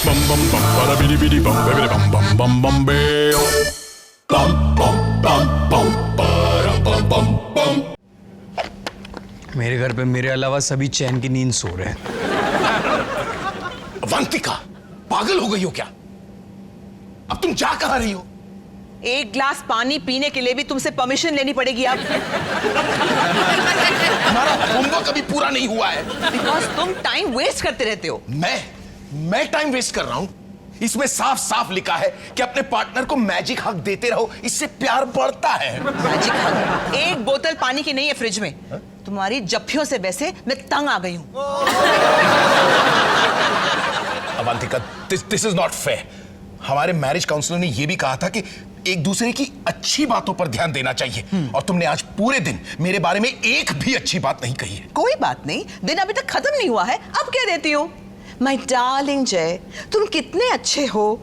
Bum bum bum bada bidi bidi bum baby bum bum bum bum bail. Bum bum bum bum bada bum bum bum. मेरे घर पे मेरे अलावा सभी चैन की नींद सो रहे हैं। अवंतिका, पागल हो गई हो क्या? अब तुम जा कहां रही हो? एक ग्लास पानी पीने के लिए भी तुमसे परमिशन लेनी पड़ेगी अब। हमारा होमवर्क अभी पूरा नहीं हुआ है। बिकॉज तुम टाइम वेस्ट करते रहते हो। मैं टाइम वेस्ट कर रहा हूं? इसमें साफ साफ लिखा है कि अपने पार्टनर को मैजिक हग देते रहो, इससे प्यार बढ़ता है। मैजिक हग? एक बोतल पानी की नहीं है फ्रिज में। तुम्हारी जप्फियों से वैसे मैं तंग आ गई हूं। Avantika, this is not fair. हमारे मैरिज काउंसलर ने यह भी कहा था कि एक दूसरे की अच्छी बातों पर ध्यान देना चाहिए, और तुमने आज पूरे दिन मेरे बारे में एक भी अच्छी बात नहीं कही है। कोई बात नहीं, दिन अभी तक खत्म नहीं हुआ है, अब कह देती हूँ। माय डार्लिंग जय, तुम कितने अच्छे हो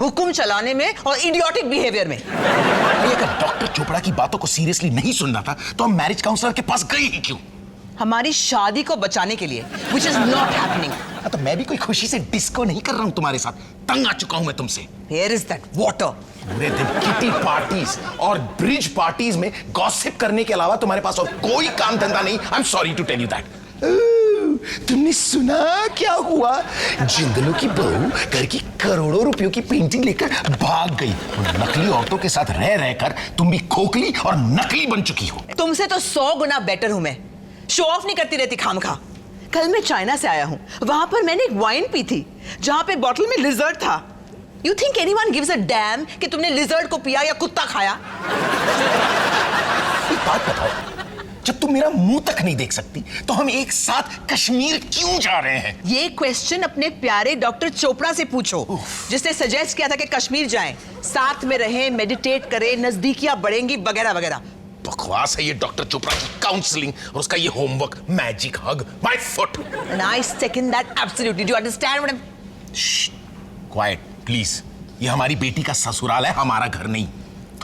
हुक्म चलाने में और इडियोटिक बिहेवियर में। अगर डॉक्टर चोपड़ा की बातों को सीरियसली नहीं सुनना था तो हम मैरिज काउंसलर के पास गई ही क्यों? हमारी शादी को बचाने के लिए, which is not happening। तो मैं भी कोई खुशी से डिस्को नहीं कर रहा हूं तुम्हारे साथ। तंग आ चुका हूं मैं तुमसे। Here is that water। पूरे दिन किटी पार्टीज और ब्रिज पार्टीज में गॉसिप करने के अलावा तुम्हारे पास और कोई काम धंधा नहीं। I am sorry to tell you that. तुमने सुना क्या हुआ? जिंदलों की बहू घर की करोड़ों रुपयों की पेंटिंग लेकर भाग गई। नकली औरतों के साथ रह रहकर तुम भी खोखली और नकली बन चुकी हो। तुमसे तो 100 गुना बेटर हूं मैं। शो ऑफ नहीं करती रहती खामखा। कल मैं चाइना से आया हूं, वहां पर मैंने एक वाइन पी थी जहां पे बॉटल में लिजर्ड था। You think anyone gives a dam कि तुमने लिजर्ड को पिया या कुत्ता खाया? एक बात बताओ, जब तुम मेरा मुंह तक नहीं देख सकती तो हम एक साथ कश्मीर क्यों जा रहे हैं? ये क्वेश्चन अपने प्यारे डॉक्टर चोपड़ा से पूछो, जिसने सजेस्ट किया था कि कश्मीर जाएं, साथ में रहें, मेडिटेट करें, नजदीकियां बढ़ेंगी वगैरह वगैरह। बकवास है ये डॉक्टर चोपड़ा की काउंसलिंग और उसका ये homework magic hug my foot. And I second that absolutely. Do you understand what I'm? Quite please. ये हमारी बेटी का ससुराल है, हमारा घर नहीं।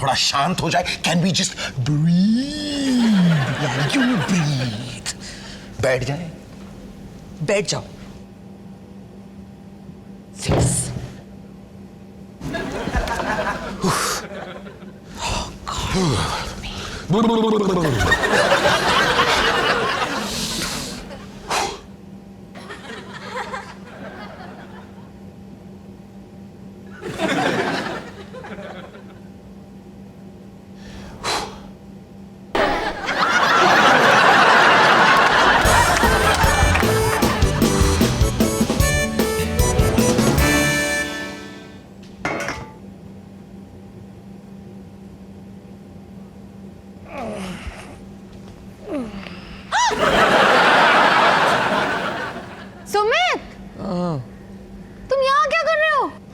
थोड़ा शांत हो जाए। Can we just breathe? You breathe. बैठ जाए। बैठ जाओ। Fix.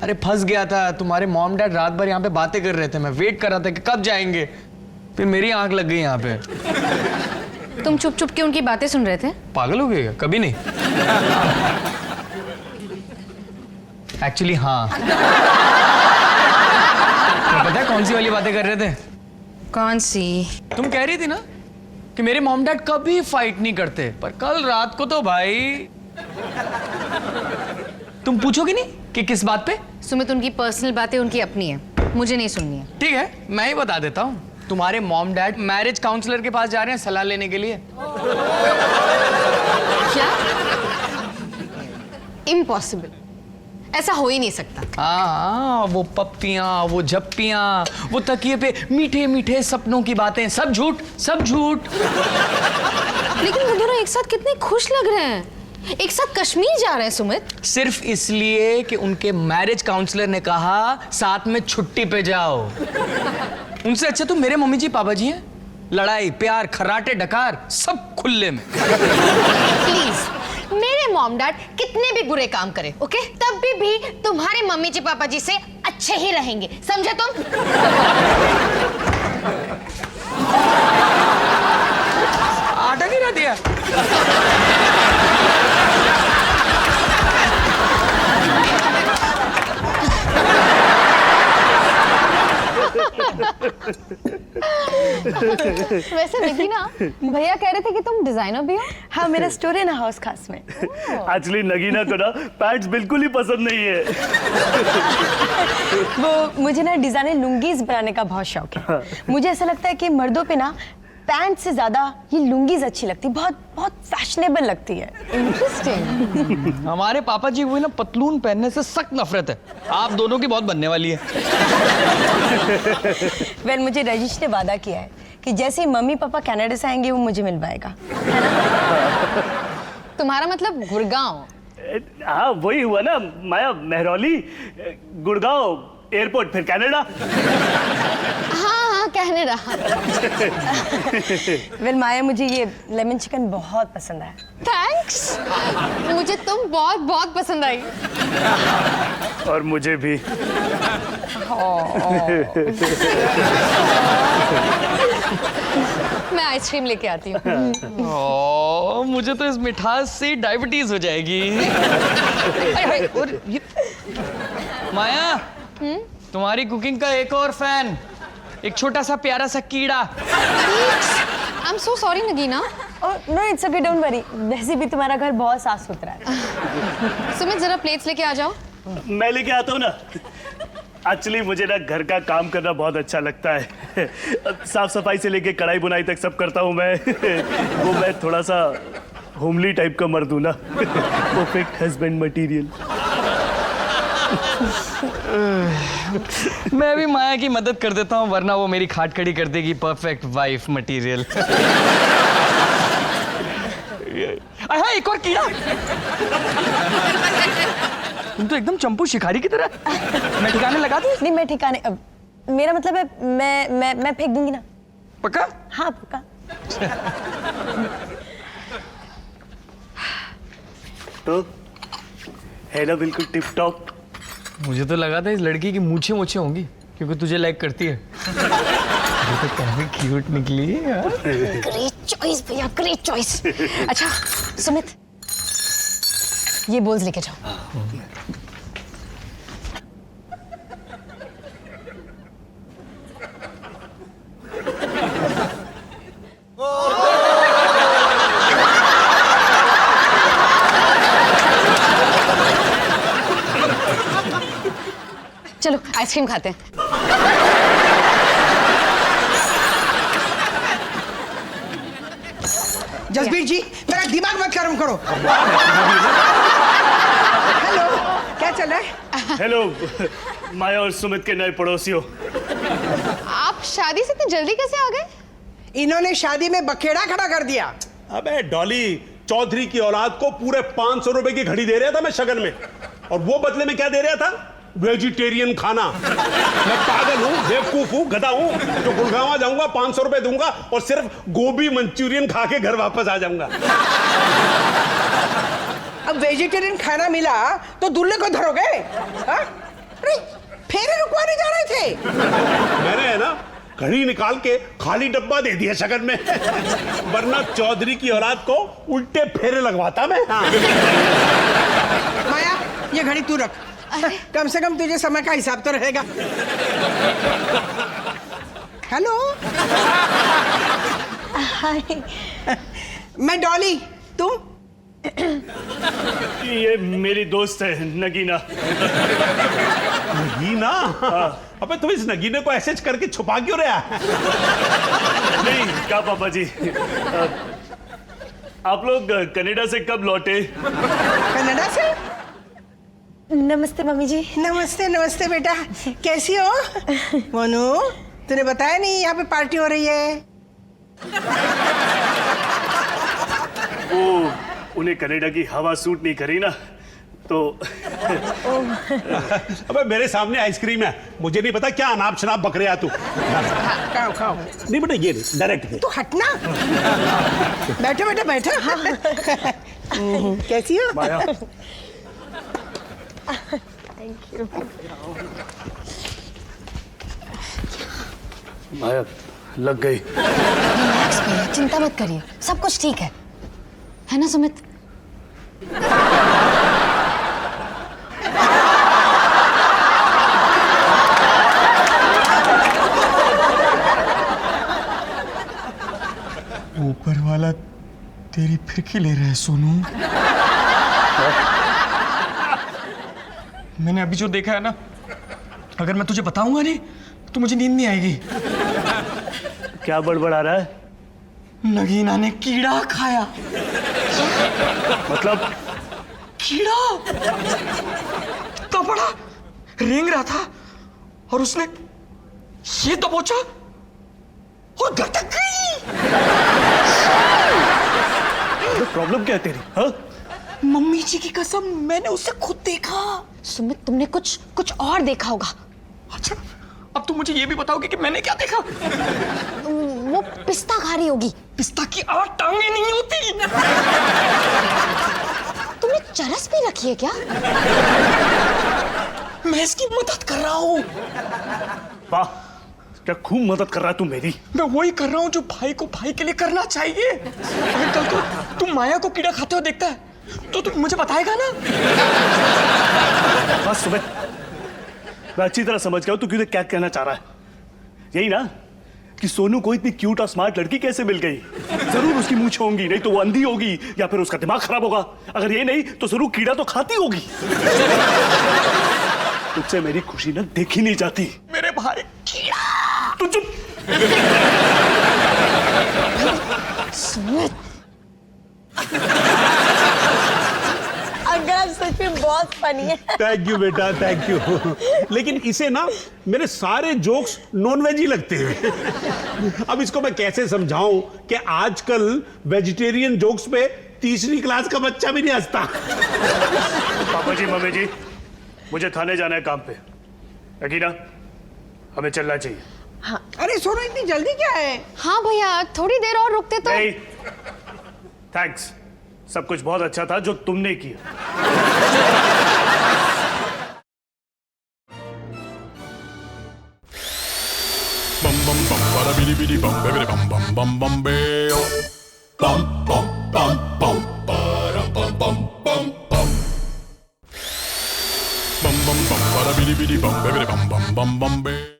अरे फंस गया था। तुम्हारे मॉम डैड रात भर यहाँ पे बातें कर रहे थे, मैं वेट कर रहा था कि कब जाएंगे। फिर मेरी आंख लग गई यहाँ पे। तुम चुप चुप के उनकी बातें सुन रहे थे? पागल हो गए क्या? कभी नहीं। एक्चुअली हाँ। तुम्हें पता है कौन सी वाली बातें कर रहे थे? कौन सी? तुम कह रही थी ना कि मेरे मॉम डैड कभी फाइट नहीं करते, पर कल रात को तो भाई। तुम पूछोगे नहीं कि किस बात पे? सुमित, उनकी पर्सनल बातें उनकी अपनी है, मुझे नहीं सुननी है। ठीक है, मैं ही बता देता हूँ। तुम्हारे मॉम डैड मैरिज काउंसलर के पास जा रहे हैं सलाह लेने के लिए। क्या? इम्पॉसिबल, ऐसा हो ही नहीं सकता। हाँ, वो पप्पियां, वो झप्पियां, वो तकिए पे मीठे मीठे सपनों की बातें, सब झूठ, सब झूठ। लेकिन वो दोनों एक साथ कितने खुश लग रहे हैं, एक साथ कश्मीर जा रहे हैं सुमित। सिर्फ इसलिए कि उनके मैरिज काउंसलर ने कहा साथ में छुट्टी पे जाओ। उनसे अच्छा तो मेरे मम्मी जी पापा जी हैं। लड़ाई प्यार खर्राटे डकार सब खुले में। प्लीज, मेरे मॉम डैड कितने भी बुरे काम करें, ओके, तब भी तुम्हारे मम्मी जी पापा जी से अच्छे ही रहेंगे, समझे तुम? आटा गिरा दिया। वैसे निधि ना, भैया कह रहे थे कि तुम डिजाइनर भी हो। हाँ, मेरा स्टोर है ना हाउस खास में। एक्चुअली नगीना को ना पैंट्स बिल्कुल ही पसंद नहीं है। वो मुझे ना डिजाइनर लुंगीज बनाने का बहुत शौक है। मुझे ऐसा लगता है कि मर्दों पे ना पैंट से ज्यादा ये लुंगीज अच्छी लगती, बहुत बहुत फैशनेबल लगती है। इंटरेस्टिंग। हमारे पापा जी को ना पतलून पहनने से सख्त नफरत है। आप दोनों की बहुत बनने वाली है। वेल, मुझे रजिश ने वादा किया है कि जैसे ही मम्मी पापा कनाडा से आएंगे वो मुझे मिलवाएगा, है ना? तुम्हारा मतलब गुड़गांव? हाँ वही हुआ ना माया, महरौली, गुड़गांव एयरपोर्ट, फिर कनाडा। हाँ कनाडा। वेल माया, मुझे ये लेमन चिकन बहुत पसंद आया। थैंक्स, मुझे तुम बहुत बहुत पसंद आई। और मुझे भी। मैं आइसक्रीम लेके आती हूँ। मुझे तो इस मिठास से डायबिटीज हो जाएगी। और ये माया, तुम्हारी कुकिंग का एक और फैन, एक छोटा सा प्यारा सा कीड़ा। I am so sorry Nagina. No it's okay, don't worry. वैसे भी तुम्हारा घर बहुत साफ सुथरा है। सुमित जरा प्लेट्स लेके आ जाओ। मैं लेके आता हूँ ना। एक्चुअली मुझे ना घर का काम करना बहुत अच्छा लगता है। साफ सफाई से लेके कढ़ाई बुनाई तक सब करता हूँ मैं। वो मैं थोड़ा सा होमली टाइप का मर्द हूँ ना। Perfect husband material. मैं भी माया की मदद कर देता हूँ, वरना वो मेरी खाट खड़ी कर देगी परफेक्ट वाइफ मटेरियल। हाँ, एक और कीड़ा। तुम तो एकदम चंपू शिकारी की तरह। मैं ठिकाने लगा दूं? नहीं, मैं ठिकाने, मेरा मतलब है मैं फेंक दूंगी ना। पक्का? हाँ पक्का। तो है ना बिल्कुल टिप टॉप। मुझे तो लगा था इस लड़की की मूछें मूछें होंगी, क्योंकि तुझे लाइक करती है। ये तो काफी क्यूट निकली। ग्रेट चॉइस भैया, ग्रेट चॉइस। अच्छा सुमित, ये बोल्स लेके जाओ। चलो आइसक्रीम खाते हैं। जसबीर जी, मेरा दिमाग मत गर्म करो। हेलो, क्या चल रहा है? हेलो माया और सुमित के नए पड़ोसियों। आप शादी से इतनी जल्दी कैसे आ गए? इन्होंने शादी में बखेड़ा खड़ा कर दिया। अबे डॉली, चौधरी की औलाद को पूरे 500 रुपए की घड़ी दे रहा था मैं शगन में, और वो बदले में क्या दे रहा था? वेजिटेरियन खाना। मैं पागल हूँ, बेवकूफ हूँ, गधा हूँ जो गुड़गांव जाऊंगा, 500 रुपए दूंगा और सिर्फ गोभी मंचूरियन खा के घर वापस आ जाऊंगा। अब वेजिटेरियन खाना मिला तो दूल्हे को धरोगे? हाँ? अरे फेरे रुकवाने जा रहे थे। मैंने है ना घड़ी निकाल के खाली डब्बा दे दिया शगन में, वरना चौधरी की औलाद को उल्टे फेरे लगवाता मैं। माया, ये घड़ी तू रख। कम से कम तुझे समय का हिसाब तो रहेगा। हेलो, हाय। मैं डॉली, तुम? ये मेरी दोस्त है नगीना। नगीना? अबे तुम इस नगीने को ऐसे करके छुपा क्यों रहा है? नहीं क्या पापा जी, आप लोग कनाडा से कब लौटे? कनाडा से? नमस्ते मम्मी जी। नमस्ते नमस्ते बेटा, कैसी हो? मोनू, तूने बताया नहीं यहाँ पे पार्टी हो रही है? वो उन्हें कनाडा की हवा सूट नहीं करी ना, तो अबे मेरे सामने आइसक्रीम है, मुझे नहीं पता क्या अनाप शनाप बक रहा तू। खाओ खाओ। नहीं बेटा, ये नहीं, डायरेक्ट दे। तू हटना। बैठो बेटा बैठो। कैसी हो? माया थैंक यू। माया लग गई। रिलैक्स भैया, चिंता मत करिए, सब कुछ ठीक है ना सुमित? ऊपर वाला तेरी फिर की ले रहे हैं सोनू? मैंने अभी जो देखा है ना, अगर मैं तुझे बताऊंगा नहीं तो मुझे नींद नहीं आएगी। क्या बड़बड़ा रहा है? नगीना ने कीड़ा खाया। मतलब कीड़ा इतना बड़ा रेंग रहा था और उसने ये दबोचा और गटक गई। प्रॉब्लम क्या है तेरी? हाँ? मम्मी जी की कसम, मैंने उसे खुद देखा। सुमित, तुमने कुछ और देखा होगा। अच्छा, अब तुम मुझे ये भी बताओगे कि मैंने क्या देखा? वो पिस्ता खा रही होगी। पिस्ता की 8 टांगे नहीं होती। तुमने चरस भी रखी है क्या? मैं इसकी मदद कर रहा हूँ। वाह, क्या खूब मदद कर रहा है तू मेरी। मैं वही कर रहा हूँ जो भाई को भाई के लिए करना चाहिए। अगर कल को तुम माया को कीड़ा खाते हुए देखता है तो तुम मुझे बताएगा ना? बस सुमित, मैं अच्छी तरह समझ गया हूं तू क्यों क्या कहना चाह रहा है। यही ना कि सोनू को इतनी क्यूट और स्मार्ट लड़की कैसे मिल गई? जरूर उसकी मूंछ होंगी, नहीं तो वो अंधी होगी या फिर उसका दिमाग खराब होगा। अगर ये नहीं तो जरूर कीड़ा तो खाती होगी। तुझसे मेरी खुशी ना देखी नहीं जाती। मेरे भाई कीड़ा। तू चुप। सुमित, अगर सच में बहुत फनी है। थैंक यू बेटा, थैंक यू। लेकिन इसे ना मेरे सारे जोक्स नॉन वेज ही लगते हैं। अब इसको मैं कैसे समझाऊं कि आजकल वेजिटेरियन जोक्स पे तीसरी क्लास का बच्चा भी नहीं हंसता। पापा जी, मम्मी जी, मुझे थाने जाना है काम पे। यकीना, हमें चलना चाहिए। अरे सोनू, इतनी जल्दी क्या है? हाँ भैया, थोड़ी देर और रुकते तो। नहीं, थैंक्स, सब कुछ बहुत अच्छा था जो तुमने किया। bum bum bum bada bidi bidi bum baby bum bum bum bum beo bum bum bum bum bada bum bum bum bum bum bum bum bada bidi bidi bum baby bum bum bum bum beo